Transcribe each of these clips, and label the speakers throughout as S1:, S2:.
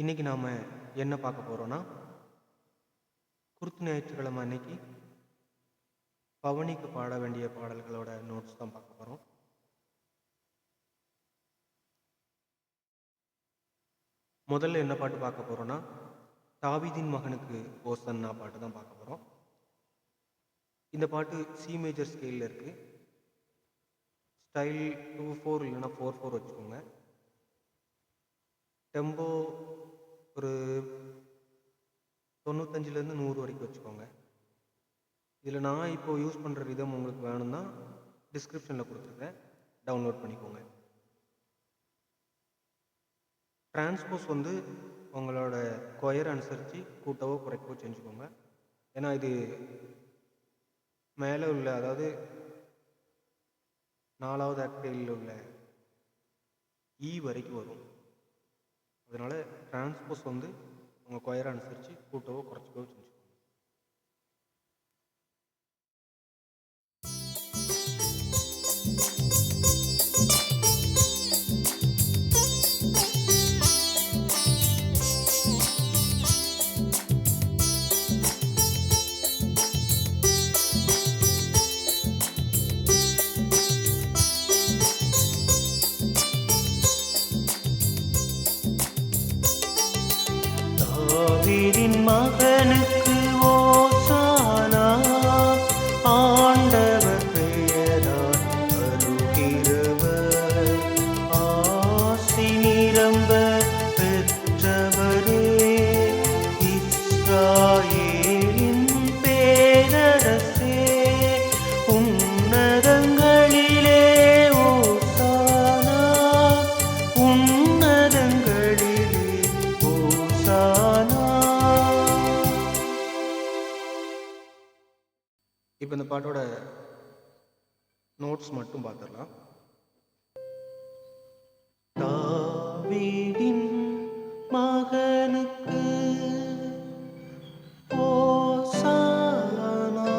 S1: இன்றைக்கி நாம் என்ன பார்க்க போகிறோன்னா, குருத்து ஞாயிற்றுக்கிழமை அன்னைக்கு பவனிக்கு பாட வேண்டிய பாடல்களோட நோட்ஸ் தான் பார்க்க போகிறோம். முதல்ல என்ன பாட்டு பார்க்க போகிறோன்னா, தாவீதின் மகனுக்கு ஓசன்னா பாட்டு தான் பார்க்க போகிறோம். இந்த பாட்டு சி மேஜர் ஸ்கேலில் இருக்குது. ஸ்டைல் 2/4 இல்லைன்னா 4/4 வச்சுக்கோங்க. டெம்போ ஒரு 95லேருந்து 100 வரைக்கும் வச்சுக்கோங்க. இதில் நான் இப்போது யூஸ் பண்ணுற ரிதம் உங்களுக்கு வேணும்னா டிஸ்கிரிப்ஷனில் கொடுத்துருக்கேன், டவுன்லோட் பண்ணிக்கோங்க. டிரான்ஸ்போஸ் உங்களோட கொயர் அனுசரித்து கூட்டவோ குறைக்கவோ செஞ்சுக்கோங்க. ஏன்னா இது மேலே உள்ள, அதாவது 4வது ஆக்டேவில் உள்ள ஈ வரைக்கும் வரும். அதனால் டிரான்ஸ்போஸ் உங்கள் கொயரை அனுசரித்து கூட்டவோ குறைச்சிக்கவோ செஞ்சுக்கோங்க. தாவீதின் மகனுக்கு ஓசானா, ஆண்டவர் பெயரால் வருகிறவர், ஆசி நிரம்ப பெற்றவரே, இஸ்ராயேலின் பேரரசே, உன்னதங்களிலே ஓசானா, உன்னதங்களிலே ஓசானா. இப்போ இந்த பாட்டோட நோட்ஸ் மட்டும் பார்த்துடலாம். தாவீதின் மகனுக்கு ஓசானா,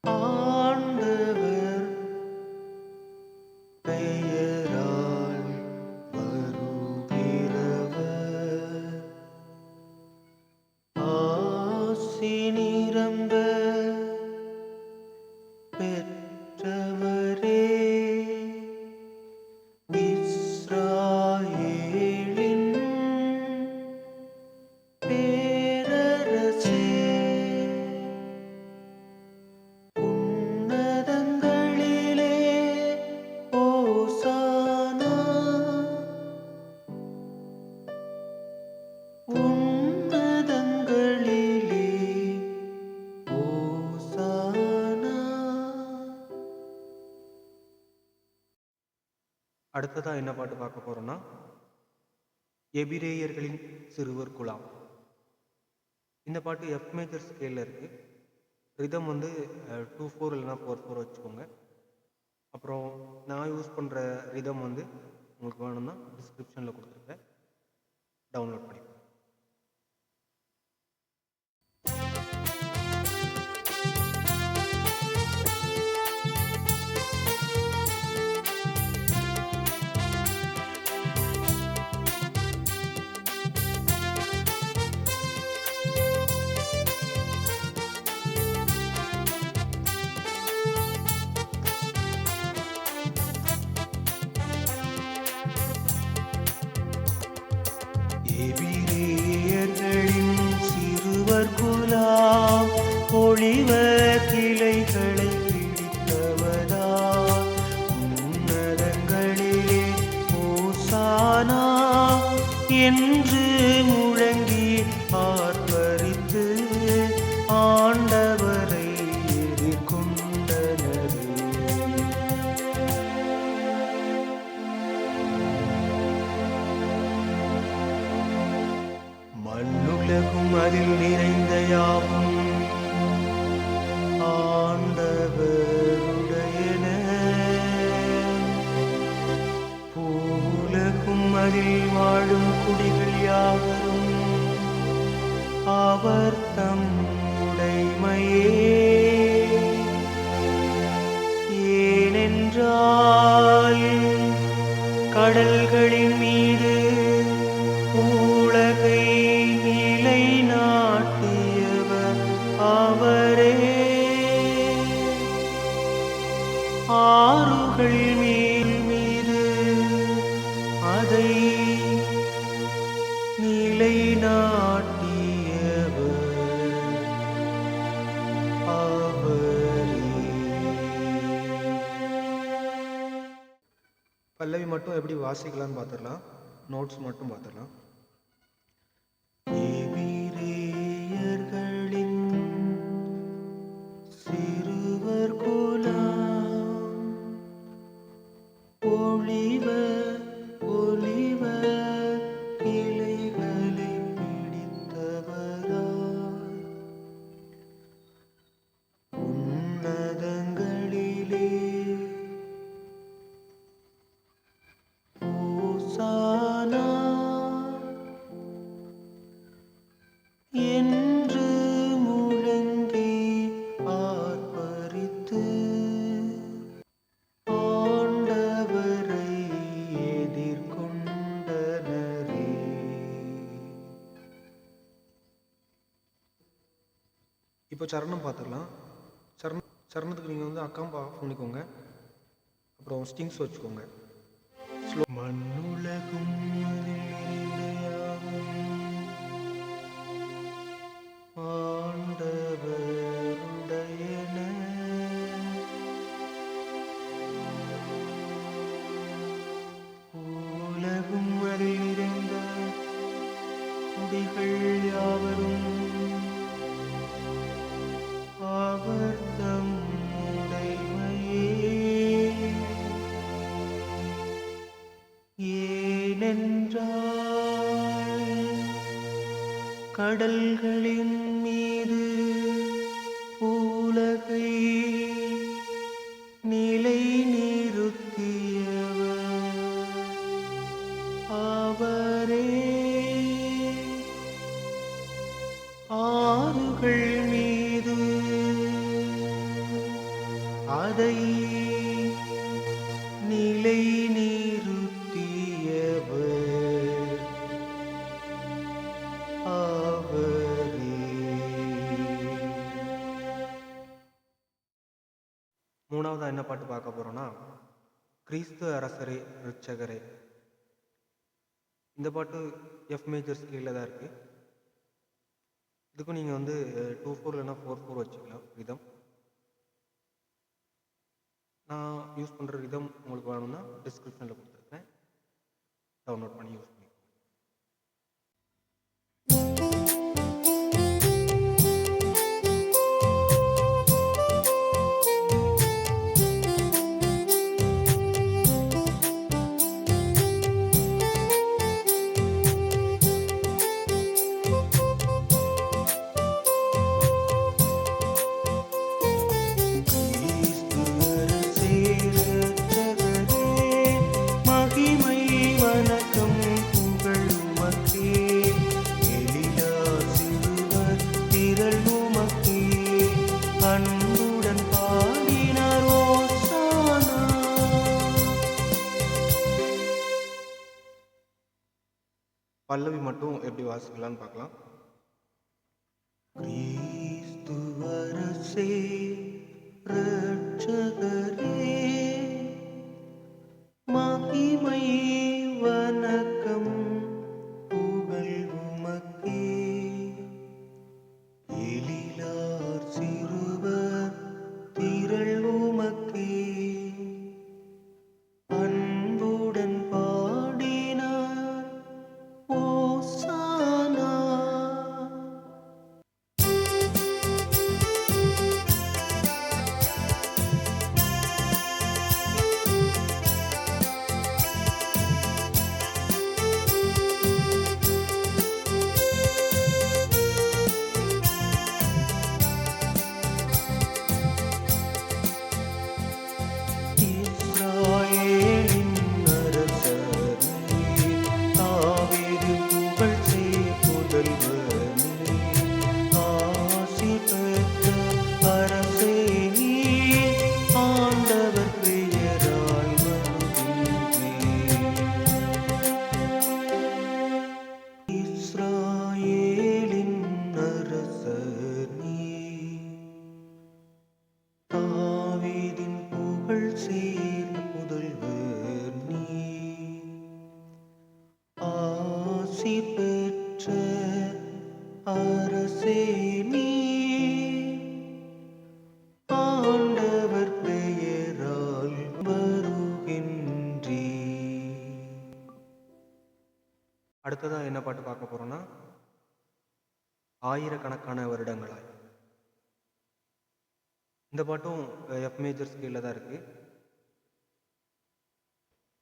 S1: ஆண்டவர் பெயரால் வருகிறவர், ஆசி நிரம்ப பெற்றவரே, இஸ்ராயேலின் பேரரசே, உன்னதங்களிலே ஓசானா, உன்னதங்களிலே ஓசானா. அடுத்ததாக என்ன பாட்டு பார்க்க போகிறோன்னா, எபிரேயர்களின் சிறுவர் குலாம். இந்த பாட்டு எஃப் மேஜர் ஸ்கேலில் இருக்குது. ரிதம் 2/4 இல்லைனா 4/4 வச்சுக்கோங்க. அப்புறம் நான் யூஸ் பண்ணுற ரிதம் உங்களுக்கு வேணும்னா டிஸ்கிரிப்ஷனில் கொடுத்துருக்கேன், டவுன்லோட் பண்ணிக்கோங்க. எபிரேயர்களின் சிறுவர் குலாம், ஒளிவ கிளைகளை பிடித்தவரா, உன்னதங்களிலே ஓசானா என்று முழங்கி ஆர்ப்பரித்து ஆண்டவரை எதிர்கொண்டனரே. மண்ணுலகும் அதில் நிறைந்த யாவும் ஆண்டவருடையன, பூவுலகும் அதில் வாழும் குடிகள் யாவரும் அவர் தம் உடைமையே. ஏனென்றால் கடல்களின் மீது பல்லவி மட்டும் எப்படி வாசிக்கலாம்னு பார்த்துடலாம். நோட்ஸ் மட்டும் பார்த்துடலாம். எபிரேயர்களின் சிறுவர் குலம் ஒளிவ ஒளிவ கிளைகளை பிடித்தவராய் உன்னதங்களிலே ஓசானா என்று முழங்கி ஆர்ப்பரித்து ஆண்டவரை எதிர்கொண்டனரே. இப்போ சரணம் பார்த்துடலாம். சரணத்துக்கு நீங்கள் வந்து அக்காம்பா ஆஃப் பண்ணிக்கோங்க. அப்புறம் ஸ்டிங்ஸ் வச்சுக்கோங்க. ஸ்லோ. மண்ணுலகும் ஆண்டவருடையன உலகும் அதில் நிறைந்த குடிகள் யாவரும் அவர் தம் உடைமையே. ஏனென்றால் கடல்களின் மீது உலகை நிலை நிறுத்தியவர் அவரே. ஆறுகள் மீது அதை நிலை நிறுத்தியவர் அவரே. மூணாவதா என்ன பாட்டு பார்க்க போறோம்னா, கிறிஸ்து அரசரே ரிட்சகரே. இந்த பாட்டு எஃப் மேஜர் ஸ்கேலில் தான் இருக்குது. இதுக்கும் நீங்கள் வந்து 2/4 இல்லைன்னா 4/4 வச்சுக்கலாம் ரிதம். நான் யூஸ் பண்ணுற ரிதம் உங்களுக்கு வேணும்னா டிஸ்கிரிப்ஷனில் கொடுத்துருக்கேன், டவுன்லோட் பண்ணி யூஸ் பண்ணி. பல்லவி மட்டும் எப்படி வாசிக்கலாம்னு பார்க்கலாம். கிறிஸ்துவரசே ரட்சகரே மகிமை வணக்கம் புகழ் உமக்கே. எழிலார் சிறுவர் திரள் உமக்கே அன்புடன் பாடினார் ஓசானா. ஆயிரக்கணக்கான வருடங்களாய். இந்த பாட்டும் எஃப் மேஜர் ஸ்கேலில் தான் இருக்குது.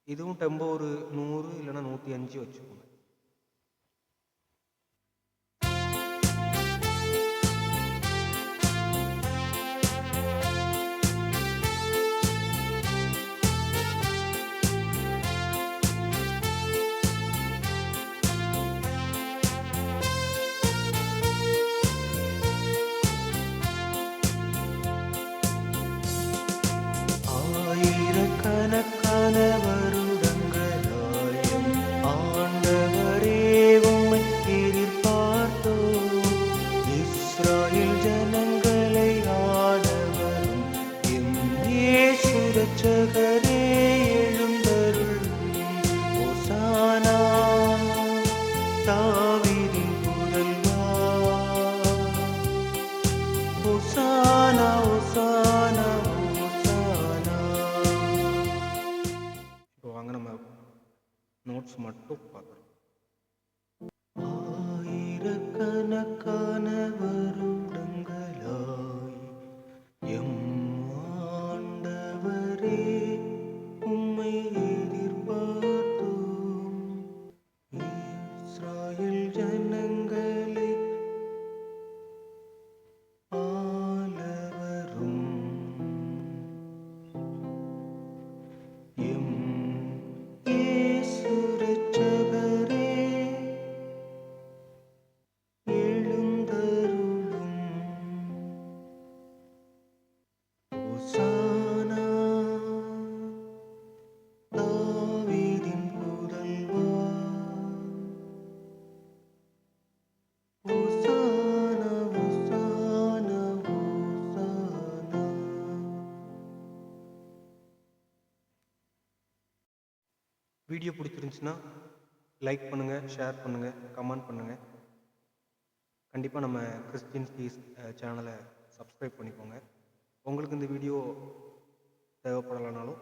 S1: இதுவும் டெம்போ ஒரு 100 இல்லைன்னா 105 வச்சுக்கோங்க. ஆயிரக்கணக்கான வருடங்களாயும் ஆண்டவரே உம்மை எதிர்பார்த்தோம். இஸ்ராயேல் ஜனங்களை ஆளவரும் எம் இயேசு இரட்சகரே எழுந்தருளும். ஹோசானா தாவீதின் புதல்வா, ஹோசானா ஹோசானா ஹோசானா. இப்போ வாங்க நம்ம நோட்ஸ் மட்டும் பார்க்குறோம். ஆயிரக்கணக்கான வருடங்களாய் எம் ஆண்டவரே உம்மை எதிர்பார்த்தோம். இஸ்ராயேல் ஜனங்களை ஆளவரும் எம் இயேசு இரட்சகரே எழுந்தருளும். ஹோசானா தாவீதின் புதல்வா, ஹோசானா ஹோசானா ஹோசானா. வீடியோ பிடிச்சிருந்துச்சுன்னா லைக் பண்ணுங்கள், ஷேர் பண்ணுங்கள், கமெண்ட் பண்ணுங்கள். கண்டிப்பாக நம்ம கிறிஸ்டியன் ஸ்பீஸ் சேனலை சப்ஸ்கிரைப் பண்ணிக்கோங்க. உங்களுக்கு இந்த வீடியோ தேவைப்படலைனாலும்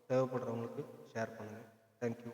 S1: தேவைப்படுறவங்களுக்கு ஷேர் பண்ணுங்கள். தேங்க்யூ.